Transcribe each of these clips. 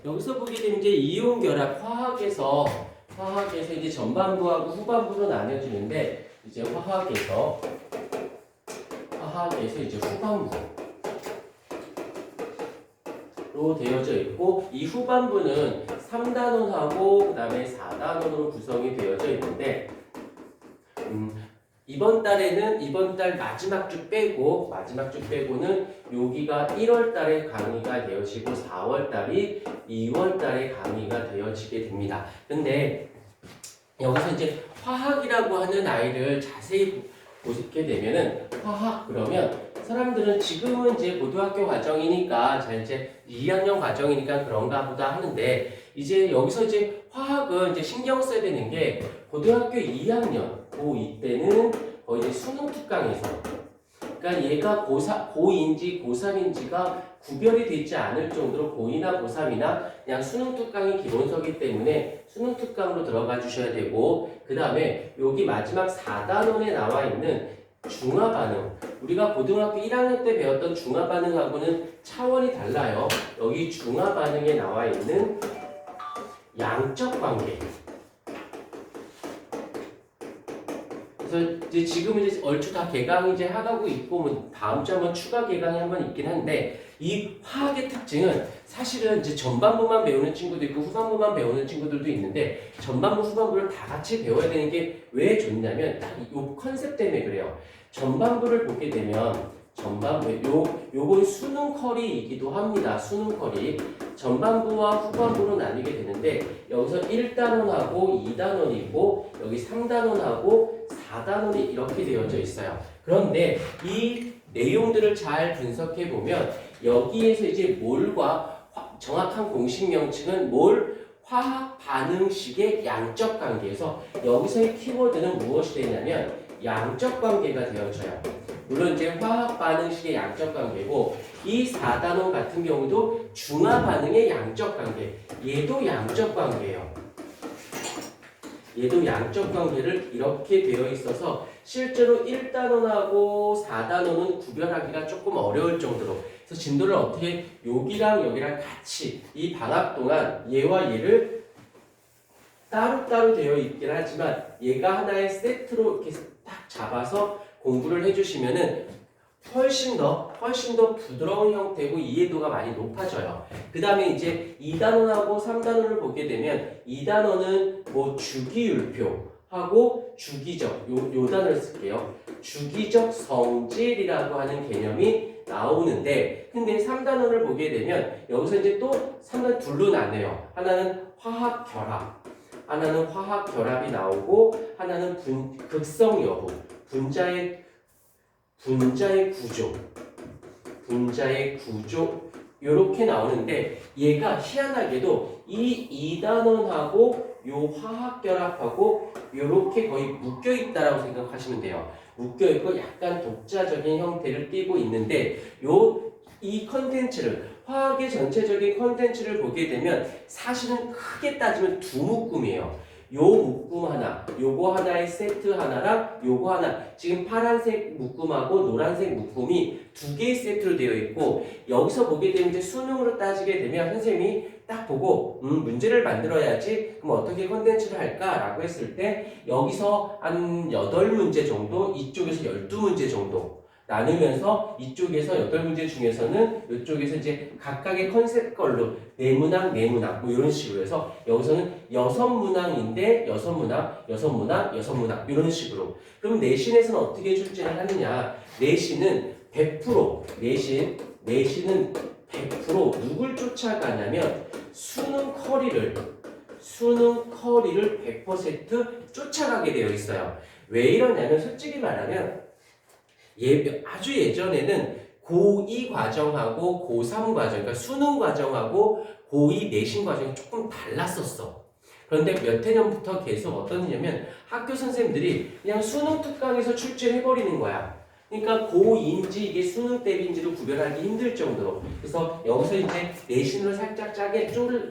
여기서 보게 되면 이제 이온 결합 화학에서 이제 전반부하고 후반부로 나뉘어지는데 이제 화학에서 이제 후반부로 되어져 있고 이 후반부는 3단원하고 그 다음에 4단원으로 구성이 되어져 있는데 이번 달 마지막 주 빼고는 여기가 1월 달에 강의가 되어지고 4월 달이 2월 달에 강의가 되어지게 됩니다. 근데 여기서 이제 화학이라고 하는 아이를 자세히 보게 되면은 화학 그러면 사람들은 지금은 이제 고등학교 과정이니까 자 이제 2학년 과정이니까 그런가 보다 하는데 이제 여기서 이제 화학은 이제 신경 써야 되는 게 고등학교 2학년 고2 때는 거의 이제 수능 특강에서 그러니까 얘가 고2인지 고3인지가 구별이 되지 않을 정도로 고2나 고3이나 그냥 수능 특강이 기본서기 때문에 수능 특강으로 들어가 주셔야 되고 그 다음에 여기 마지막 4단원에 나와 있는 중화반응 우리가 고등학교 1학년 때 배웠던 중화반응하고는 차원이 달라요. 여기 중화반응에 나와 있는 양적 관계 그래서 이제 지금은 이제 얼추 다 개강이 이제 하고 있고 뭐 다음 주에 한번 추가 개강이 한번 있긴 한데 이 화학의 특징은 사실은 이제 전반부만 배우는 친구도 있고 후반부만 배우는 친구들도 있는데 전반부 후반부를 다 같이 배워야 되는 게 왜 좋냐면 딱 이 컨셉 때문에 그래요. 전반부를 보게 되면 요건 수능 컬이이기도 합니다. 수능 컬이 전반부와 후반부로 나뉘게 되는데 여기서 1단원하고 2단원이고 여기 3단원하고 4단원이 이렇게 되어져 있어요. 그런데 이 내용들을 잘 분석해 보면 여기에서 이제 몰과 정확한 공식 명칭은 몰 화학 반응식의 양적 관계에서 여기서의 키워드는 무엇이 되냐면 양적 관계가 되어져요. 물론 이제 화학 반응식의 양적 관계고 이 4단원 같은 경우도 중화 반응의 양적 관계. 얘도 양적 관계예요. 얘도 양적 관계를 이렇게 되어 있어서 실제로 1단원하고 4단원은 구별하기가 조금 어려울 정도로 그래서 진도를 어떻게 여기랑 같이 이 방학 동안 얘와 얘를 따로따로 되어 있긴 하지만 얘가 하나의 세트로 이렇게 딱 잡아서 공부를 해주시면은 훨씬 더 부드러운 형태고 이해도가 많이 높아져요. 그 다음에 이제 2단원하고 3단원을 보게 되면 2단원은 뭐 주기율표하고 주기적 요 단어를 쓸게요. 주기적 성질이라고 하는 개념이 나오는데 근데 3단원을 보게 되면 여기서 이제 또 3단 둘로 나뉘어요. 하나는 화학 결합이 나오고 하나는 극성 여부 분자의 구조 요렇게 나오는데 얘가 희한하게도 이 2단원하고 요 화학결합하고 요렇게 거의 묶여있다라고 생각하시면 돼요. 묶여있고 약간 독자적인 형태를 띠고 있는데 이 컨텐츠를 화학의 전체적인 컨텐츠를 보게 되면 사실은 크게 따지면 두 묶음이에요. 요 묶음 하나, 요거 하나의 세트 하나랑 요거 하나 지금 파란색 묶음하고 노란색 묶음이 두 개의 세트로 되어 있고 여기서 보게 되면 이제 수능으로 따지게 되면 선생님이 딱 보고 문제를 만들어야지 그럼 어떻게 컨텐츠를 할까라고 했을 때 여기서 한 8문제 정도 이쪽에서 12문제 정도 나누면서 이쪽에서 8문제 중에서는 이쪽에서 이제 각각의 컨셉걸로 네문항 뭐 이런 식으로 해서 여기서는 6문항인데 6문항 이런 식으로 그럼 내신에서는 어떻게 출제를 하느냐 내신은 100% 내신은 100% 누굴 쫓아가냐면 수능 커리를 100% 쫓아가게 되어 있어요. 왜 이러냐면 솔직히 말하면 아주 예전에는 고2 과정하고 고3 과정, 그러니까 수능 과정하고 고2 내신 과정이 조금 달랐었어. 그런데 몇 해년부터 계속 어떤 일이냐면 학교 선생님들이 그냥 수능 특강에서 출제해버리는 거야. 그러니까 고2인지 이게 수능 대비인지를 구별하기 힘들 정도로. 그래서 여기서 이제 내신을 살짝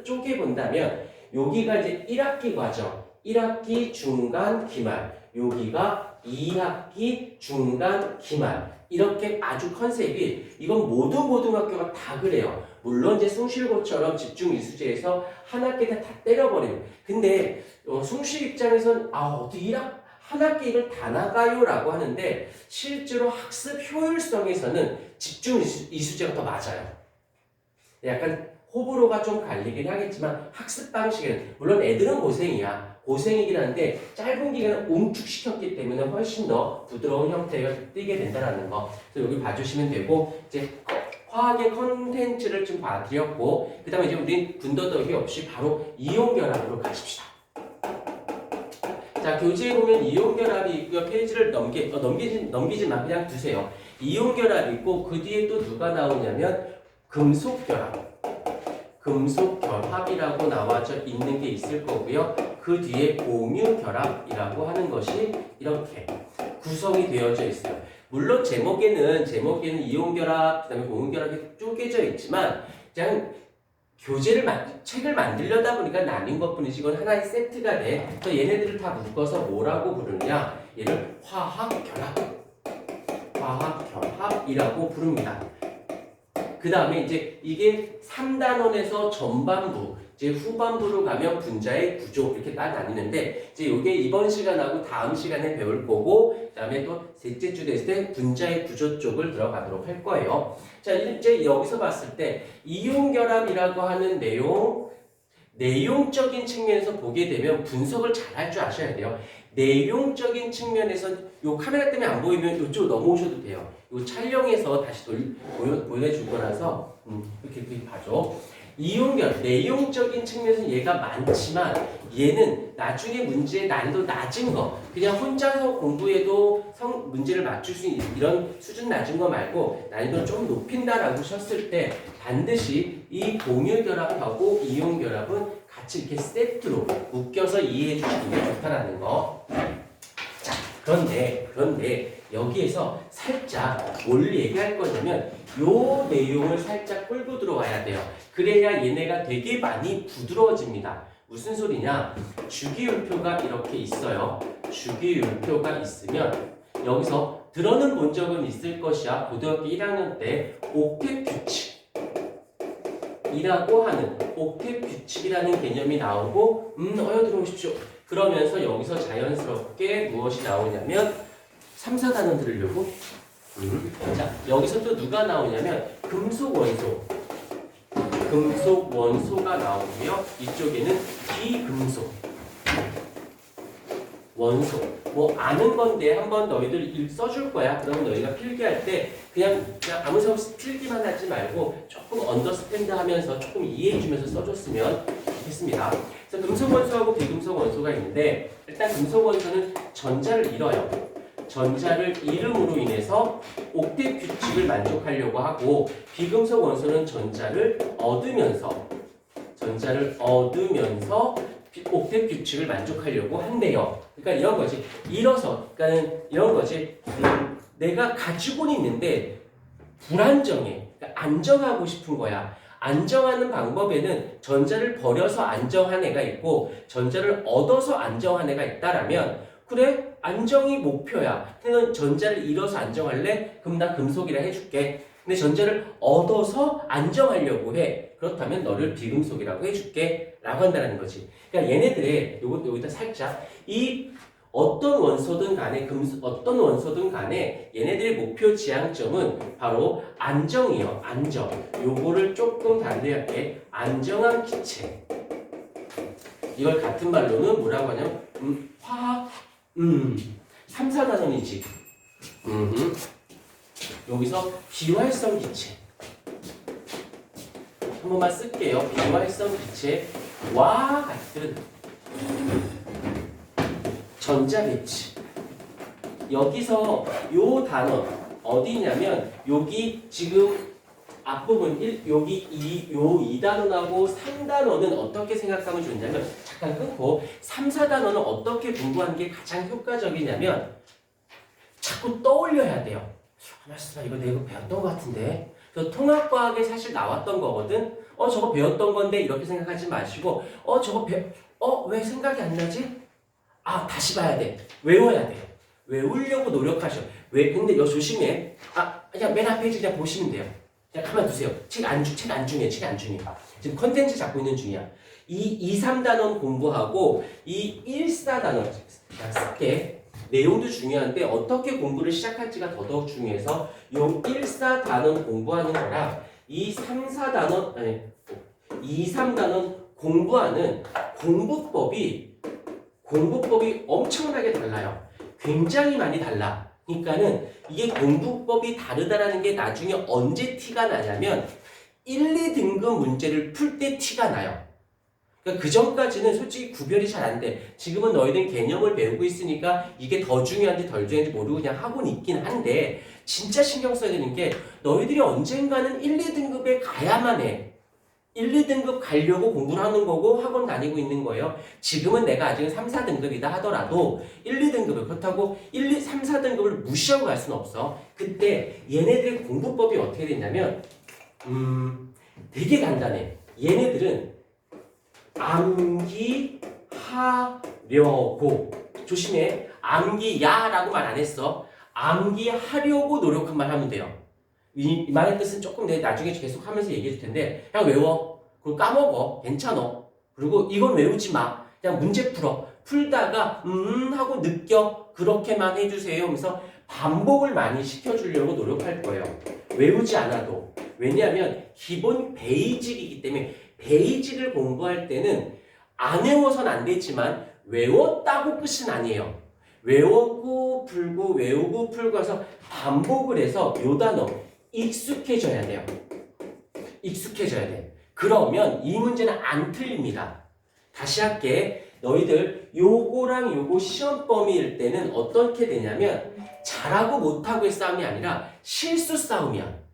쪼개본다면 여기가 이제 1학기 과정, 1학기 중간 기말, 여기가 2학기 중간 기말 이렇게 아주 컨셉이 이건 모든 고등학교가 다 그래요. 물론 이제 숭실고처럼 집중 이수제에서 한 학기 다 때려버려요. 근데 숭실 입장에선 어떻게 한 학기 이걸 다 나가요라고 하는데 실제로 학습 효율성에서는 집중 이수제가 더 맞아요. 약간 호불호가 좀 갈리긴 하겠지만 학습 방식에는 물론 애들은 고생이긴 한데 짧은 기간을 응축시켰기 때문에 훨씬 더 부드러운 형태가 띄게 된다는 거. 그래서 여기 봐주시면 되고 이제 화학의 컨텐츠를 좀 봐드렸고 그 다음에 이제 우린 군더더기 없이 바로 이온결합으로 가십시다. 자, 교재에 보면 이온결합이 있고요. 페이지를 넘기지만 그냥 두세요. 이온결합이 있고 그 뒤에 또 누가 나오냐면 금속결합이라고 나와져 있는 게 있을 거고요. 그 뒤에 공유결합이라고 하는 것이 이렇게 구성이 되어져 있어요. 물론 제목에는 이온결합, 그다음에 공유결합이 쪼개져 있지만 그냥 책을 만들려다 보니까 나뉜 것뿐이지 이건 하나의 세트가 돼. 그래서 얘네들을 다 묶어서 뭐라고 부르느냐? 얘를 화학결합이라고 부릅니다. 그 다음에 이제 이게 3단원에서 전반부, 이제 후반부로 가면 분자의 구조 이렇게 딱 나뉘는데 이제 이게 이번 시간하고 다음 시간에 배울 거고 그 다음에 또 셋째 주 됐을 때 분자의 구조 쪽을 들어가도록 할 거예요. 자, 이제 여기서 봤을 때 이온결합이라고 하는 내용적인 측면에서 보게 되면 분석을 잘 할 줄 아셔야 돼요. 내용적인 측면에서 요 카메라 때문에 안 보이면 이쪽 넘어오셔도 돼요. 요 촬영해서 다시 보내줄 거라서 이렇게 봐줘. 이온결합 내용적인 측면에서는 얘가 많지만 얘는 나중에 문제의 난이도 낮은 거 그냥 혼자서 공부해도 문제를 맞출 수 있는 이런 수준 낮은 거 말고 난이도를 좀 높인다라고 하셨을 때 반드시 이 공유결합하고 이온결합은 같이 이렇게 세트로 묶여서 이해해 주시는 게 좋다라는 거. 자, 그런데 여기에서 살짝 뭘 얘기할 거냐면 요 내용을 살짝 끌고 들어와야 돼요. 그래야 얘네가 되게 많이 부드러워집니다. 무슨 소리냐? 주기율표가 이렇게 있어요. 주기율표가 있으면 여기서 들어는 본 적은 있을 것이야. 고등학교 1학년 때 옥텟 규칙이라고 하는 옥텟 규칙이라는 개념이 나오고 들어오십시오. 그러면서 여기서 자연스럽게 무엇이 나오냐면 3, 4단원 들으려고 자, 여기서 또 누가 나오냐면 금속 원소가 나오고요. 이쪽에는 비금속 원소. 뭐 아는 건데 한번 너희들 써줄 거야. 그러면 너희가 필기할 때 그냥 아무 생각 없이 필기만 하지 말고 조금 언더스탠드 하면서 조금 이해해 주면서 써줬으면 좋겠습니다. 그래서 금속 원소하고 비금속 원소가 있는데 일단 금속 원소는 전자를 잃어요. 전자를 잃음으로 인해서 옥텟 규칙을 만족하려고 하고 비금속 원소는 전자를 얻으면서 옥텟 규칙을 만족하려고 한대요. 그러니까 이런 거지. 그러니까는 이런 거지. 내가 가지고는 있는데 불안정해. 그러니까 안정하고 싶은 거야. 안정하는 방법에는 전자를 버려서 안정한 애가 있고 전자를 얻어서 안정한 애가 있다라면 그래? 안정이 목표야. 너는 전자를 잃어서 안정할래? 그럼 나 금속이라 해줄게. 근데 전자를 얻어서 안정하려고 해. 그렇다면 너를 비금속이라고 해줄게. 라고 한다는 거지. 그러니까 얘네들의 요것도 여기다 살짝 이 어떤 원소든 간에 얘네들의 목표 지향점은 바로 안정이에요. 안정. 요거를 조금 달리하게 안정한 기체. 이걸 같은 말로는 뭐라고 하냐면 화학 3, 4단원이지. 여기서 비활성 기체. 한 번만 쓸게요. 비활성 기체와 같은 전자배치. 여기서 요 단원 어디냐면 여기 지금 앞부분 여기 요 2단원하고 3단원은 어떻게 생각하면 좋냐면 잠깐 끊고 3, 4단원은 어떻게 공부하는 게 가장 효과적이냐면 자꾸 떠올려야 돼요. 이거 내가 배웠던 것 같은데. 그래서 통합과학에 사실 나왔던 거거든. 저거 배웠던 건데 이렇게 생각하지 마시고 왜 생각이 안 나지? 다시 봐야 돼. 외워야 돼. 외우려고 노력하셔. 근데 이거 조심해. 그냥 맨 앞 페이지 그냥 보시면 돼요. 자, 가만 두세요. 책 안 중요해. 지금 컨텐츠 잡고 있는 중이야. 이 2, 3단원 공부하고 이 1, 4단원 그냥 쓸게. 내용도 중요한데 어떻게 공부를 시작할지가 더더욱 중요해서 요 1, 4단원 공부하는 거랑 이 3, 4단원 아니 2, 3단원 공부하는 공부법이 엄청나게 달라요. 굉장히 많이 달라. 그러니까는 이게 공부법이 다르다라는 게 나중에 언제 티가 나냐면 1, 2등급 문제를 풀 때 티가 나요. 그러니까 그 전까지는 솔직히 구별이 잘 안 돼. 지금은 너희들 개념을 배우고 있으니까 이게 더 중요한지 덜 중요한지 모르고 그냥 하고는 있긴 한데 진짜 신경 써야 되는 게 너희들이 언젠가는 1, 2등급에 가야만 해. 1, 2등급 가려고 공부를 하는 거고 학원 다니고 있는 거예요. 지금은 내가 아직은 3, 4등급이다 하더라도 1, 2등급을 그렇다고 1, 2, 3, 4등급을 무시하고 갈 수는 없어. 그때 얘네들의 공부법이 어떻게 되냐면 되게 간단해. 얘네들은 암기하려고 조심해. 암기야라고 말 안 했어. 암기하려고 노력만 하면 돼요. 이 말의 뜻은 조금 내가 나중에 계속 하면서 얘기해 줄 텐데 그냥 외워. 그리고 까먹어. 괜찮아. 그리고 이건 외우지 마. 그냥 문제 풀어. 풀다가 하고 느껴. 그렇게만 해주세요. 하면서 반복을 많이 시켜주려고 노력할 거예요. 외우지 않아도. 왜냐하면 기본 베이직이기 때문에 베이직을 공부할 때는 안 외워서는 안 되지만 외웠다고 끝은 아니에요. 외우고 풀고 해서 반복을 해서 요 단어 익숙해져야 돼요. 익숙해져야 돼. 그러면 이 문제는 안 틀립니다. 다시 할게. 너희들 요거랑 요거 시험 범위일 때는 어떻게 되냐면 잘하고 못하고의 싸움이 아니라 실수 싸움이야.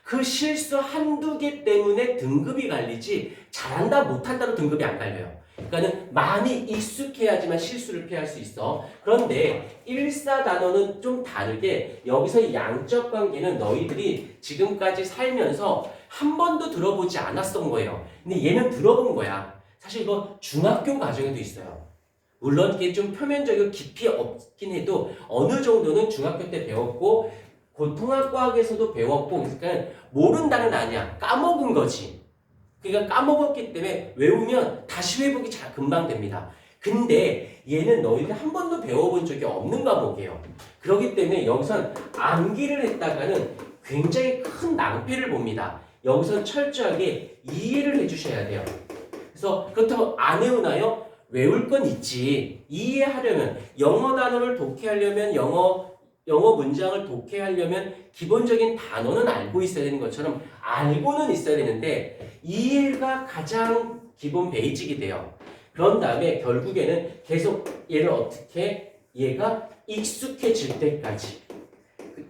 그 실수 한두 개 때문에 등급이 갈리지 잘한다 못한다로 등급이 안 갈려요. 그러니까는 많이 익숙해야지만 실수를 피할 수 있어. 그런데 1, 4단원은 좀 다르게 여기서 양적 관계는 너희들이 지금까지 살면서 한 번도 들어보지 않았던 거예요. 근데 얘는 들어본 거야. 사실 이거 중학교 과정에도 있어요. 물론 이게 좀 표면적이고 깊이 없긴 해도 어느 정도는 중학교 때 배웠고 통합과학에서도 배웠고 그러니까 모른다는 아니야. 까먹은 거지. 그러니까 까먹었기 때문에 외우면 다시 회복이 잘 금방 됩니다. 근데 얘는 너희들 한 번도 배워본 적이 없는 과목이에요. 그렇기 때문에 여기선 암기를 했다가는 굉장히 큰 낭패를 봅니다. 여기선 철저하게 이해를 해주셔야 돼요. 그래서 그렇다고 안 외우나요? 외울 건 있지. 이해하려면 영어 단어를 독해하려면 영어 문장을 독해하려면 기본적인 단어는 알고 있어야 되는 것처럼 알고는 있어야 되는데 이해가 가장 기본 베이직이 돼요. 그런 다음에 결국에는 계속 얘를 어떻게 얘가 익숙해질 때까지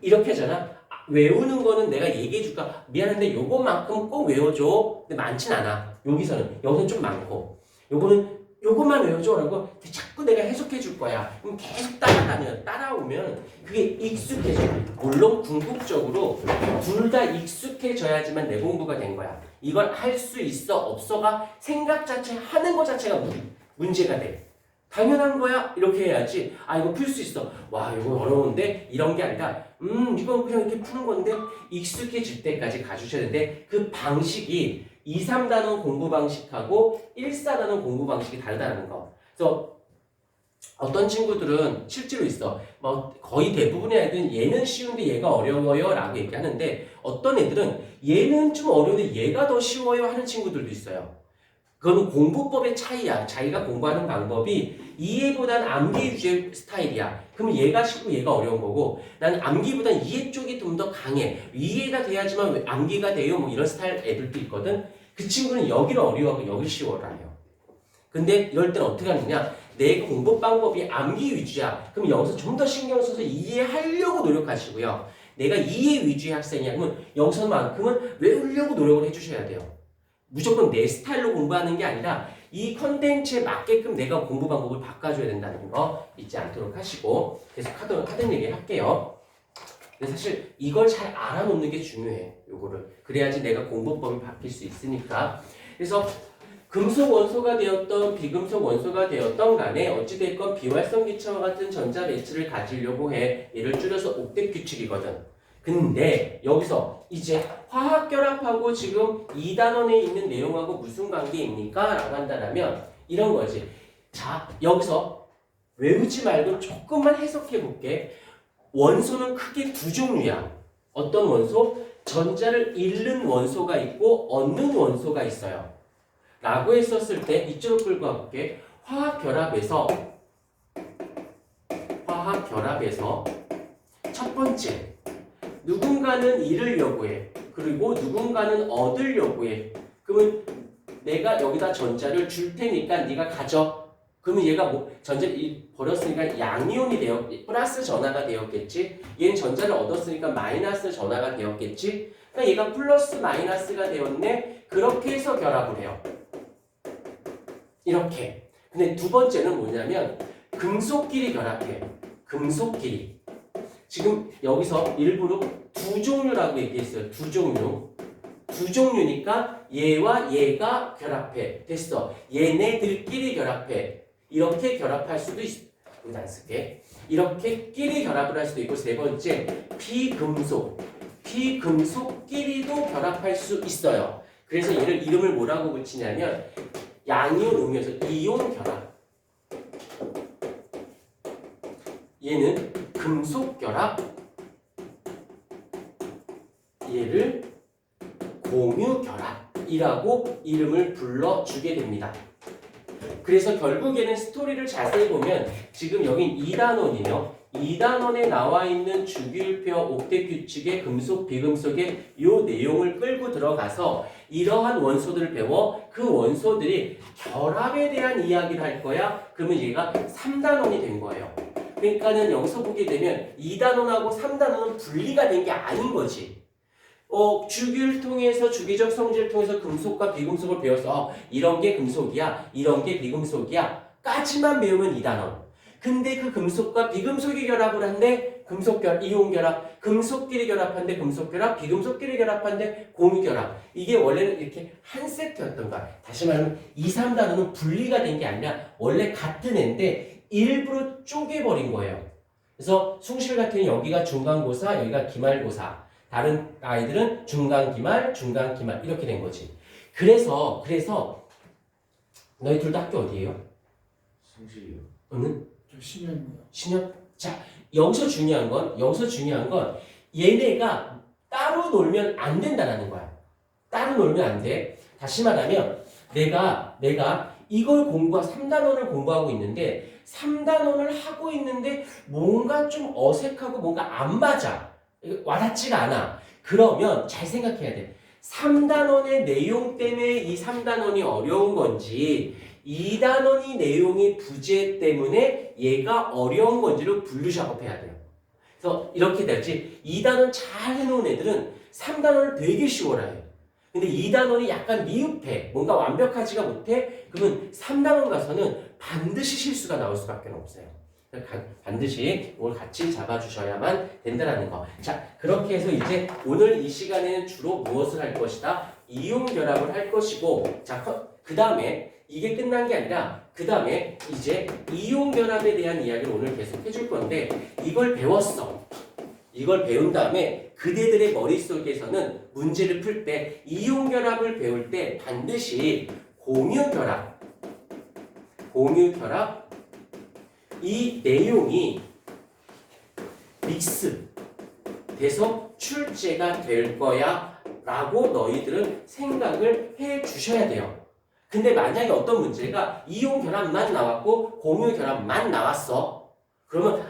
이렇게 하잖아. 외우는 거는 내가 얘기해 줄까? 미안한데 요것만큼 꼭 외워줘. 근데 많진 않아. 여기서는 좀 많고 요것만 외워줘라고 자꾸 내가 해석해 줄 거야. 그럼 계속 따라오면 그게 익숙해져. 물론 궁극적으로 둘 다 익숙해져야지만 내 공부가 된 거야. 이걸 할 수 있어 없어가 생각 자체 하는 것 자체가 문제가 돼. 당연한 거야. 이렇게 해야지. 이거 풀 수 있어. 와 이거 어려운데 이런 게 아니라 이건 그냥 이렇게 푸는 건데 익숙해질 때까지 가주셔야 되는데 그 방식이 2, 3단원 공부 방식하고 1, 4단원 공부 방식이 다르다는 거. 그래서 어떤 친구들은 실제로 있어. 거의 대부분의 애들은 얘는 쉬운데 얘가 어려워요 라고 얘기하는데 어떤 애들은 얘는 좀 어려운데 얘가 더 쉬워요 하는 친구들도 있어요. 그건 공부법의 차이야. 자기가 공부하는 방법이 이해보단 암기 위주의 스타일이야. 그러면 얘가 쉽고 얘가 어려운 거고 나는 암기보단 이해 쪽이 좀 더 강해. 이해가 돼야지만 암기가 돼요. 이런 스타일 애들도 있거든. 그 친구는 여기를 어려워하고 여기를 쉬워라 해요. 근데 이럴 때는 어떻게 하느냐? 내 공부 방법이 암기 위주야. 그럼 여기서 좀 더 신경 써서 이해하려고 노력하시고요. 내가 이해 위주의 학생이야. 그러면 여기서만큼은 외우려고 노력을 해주셔야 돼요. 무조건 내 스타일로 공부하는 게 아니라 이 컨텐츠에 맞게끔 내가 공부 방법을 바꿔줘야 된다는 거 잊지 않도록 하시고 계속 하던 얘기 할게요. 근데 사실 이걸 잘 알아놓는 게 중요해. 요거를. 그래야지 내가 공부법이 바뀔 수 있으니까. 그래서 금속 원소가 되었던 비금속 원소가 되었던 간에 어찌됐건 비활성 기체와 같은 전자 매치를 가지려고 해. 얘를 줄여서 옥텟 규칙이거든. 근데 여기서 이제 화학결합하고 지금 2단원에 있는 내용하고 무슨 관계입니까? 라고 한다면 이런 거지. 자, 여기서 외우지 말고 조금만 해석해 볼게. 원소는 크게 두 종류야. 어떤 원소? 전자를 잃는 원소가 있고 얻는 원소가 있어요. 라고 했었을 때 이쪽으로 끌고 가볼게. 화학결합에서 첫 번째, 누군가는 잃으려고 해. 그리고 누군가는 얻으려고 해. 그러면 내가 여기다 전자를 줄 테니까 네가 가져. 그러면 얘가 뭐 전자를 버렸으니까 양이온이 되어 플러스 전하가 되었겠지. 얘는 전자를 얻었으니까 마이너스 전하가 되었겠지. 그러니까 얘가 플러스 마이너스가 되었네. 그렇게 해서 결합을 해요. 이렇게. 근데 두 번째는 뭐냐면 금속끼리 결합해. 금속끼리. 지금 여기서 일부러 두 종류라고 얘기했어요. 두 종류. 두 종류니까 얘와 얘가 결합해. 됐어. 얘네들끼리 결합해. 이렇게 결합할 수도 있어. 여기 안 쓸게. 이렇게 끼리 결합을 할 수도 있고, 세 번째 비금속. 비금속끼리도 결합할 수 있어요. 그래서 얘를 이름을 뭐라고 붙이냐면 양이온 음이어서 이온 결합. 얘는 금속 결합. 얘를 공유 결합이라고 이름을 불러주게 됩니다. 그래서 결국에는 스토리를 자세히 보면 지금 여긴 2단원이에요. 2단원에 나와 있는 주기율표 옥텟 규칙의 금속, 비금속의 이 내용을 끌고 들어가서 이러한 원소들을 배워 그 원소들이 결합에 대한 이야기를 할 거야. 그러면 얘가 3단원이 된 거예요. 그러니까는 여기서 보게 되면 2단원하고 3단원은 분리가 된 게 아닌 거지. 주기를 통해서 주기적 성질을 통해서 금속과 비금속을 배워서 이런 게 금속이야, 이런 게 비금속이야 까지만 배우면 2단원. 근데 그 금속과 비금속이 결합을 한데 금속 결합, 이온 결합, 금속끼리 결합한데 금속 결합, 비금속끼리 결합한데 공유 결합. 이게 원래는 이렇게 한 세트였던 거야. 다시 말하면 2, 3단원은 분리가 된 게 아니라 원래 같은 애인데 일부러 쪼개버린 거예요. 그래서 숭실 같은 여기가 중간고사, 여기가 기말고사. 다른 아이들은 중간 기말, 중간 기말 이렇게 된 거지. 그래서 너희 둘 다 학교 어디예요? 성실이요. 너는? 저 신현이요. 신현? 자, 여기서 중요한 건 얘네가 따로 놀면 안 된다는 거야. 따로 놀면 안 돼. 다시 말하면 내가 이걸 3단원을 공부하고 있는데 3단원을 하고 있는데 뭔가 좀 어색하고 뭔가 안 맞아. 와닿지가 않아. 그러면 잘 생각해야 돼. 3단원의 내용 때문에 이 3단원이 어려운 건지 2단원이 내용이 부재 때문에 얘가 어려운 건지를 분류 작업해야 돼요. 그래서 이렇게 되지. 2단원 잘 해놓은 애들은 3단원을 되게 쉬워라 해. 근데 2단원이 약간 미흡해. 뭔가 완벽하지가 못해. 그러면 3단원 가서는 반드시 실수가 나올 수밖에 없어요. 반드시 이걸 같이 잡아주셔야만 된다는 거. 자, 그렇게 해서 이제 오늘 이 시간에는 주로 무엇을 할 것이다? 이온 결합을 할 것이고, 자, 그 다음에 이게 끝난 게 아니라 그 다음에 이제 이온 결합에 대한 이야기를 오늘 계속 해줄 건데 이걸 배웠어. 이걸 배운 다음에 그대들의 머릿속에서는 문제를 풀 때 이온 결합을 배울 때 반드시 공유 결합 이 내용이 믹스 돼서 출제가 될 거야 라고 너희들은 생각을 해 주셔야 돼요. 근데 만약에 어떤 문제가 이온 결합만 나왔고 공유 결합만 나왔어. 그러면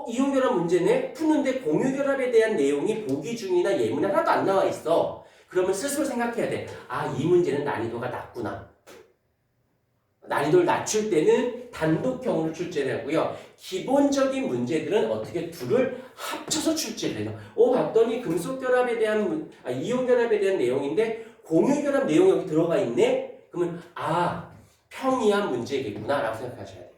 이온 결합 문제네? 푸는데 공유 결합에 대한 내용이 보기 중이나 예문에 하나도 안 나와 있어. 그러면 스스로 생각해야 돼. 이 문제는 난이도가 낮구나. 난이도를 낮출 때는 단독형으로 출제를 하고요. 기본적인 문제들은 어떻게 둘을 합쳐서 출제를 해요. 봤더니 금속 결합에 대한 이온 결합에 대한 내용인데 공유 결합 내용이 여기 들어가 있네. 그러면 평이한 문제겠구나 라고 생각하셔야 돼요.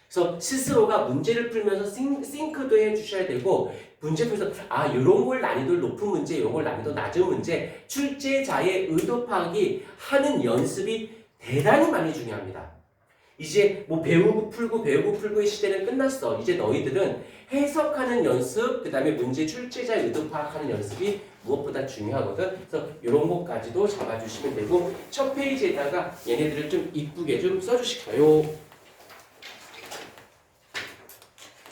그래서 스스로가 문제를 풀면서 싱크도 해주셔야 되고 문제 풀면서 이런 걸 난이도 높은 문제, 이런 걸 난이도 낮은 문제 출제자의 의도 파악이 하는 연습이 대단히 많이 중요합니다. 이제 뭐 배우고 풀고의 시대는 끝났어. 이제 너희들은 해석하는 연습, 그 다음에 문제 출제자의 의도 파악하는 연습이 무엇보다 중요하거든. 그래서 이런 것까지도 잡아주시면 되고 첫 페이지에다가 얘네들을 좀 이쁘게 좀 써주실 거예요.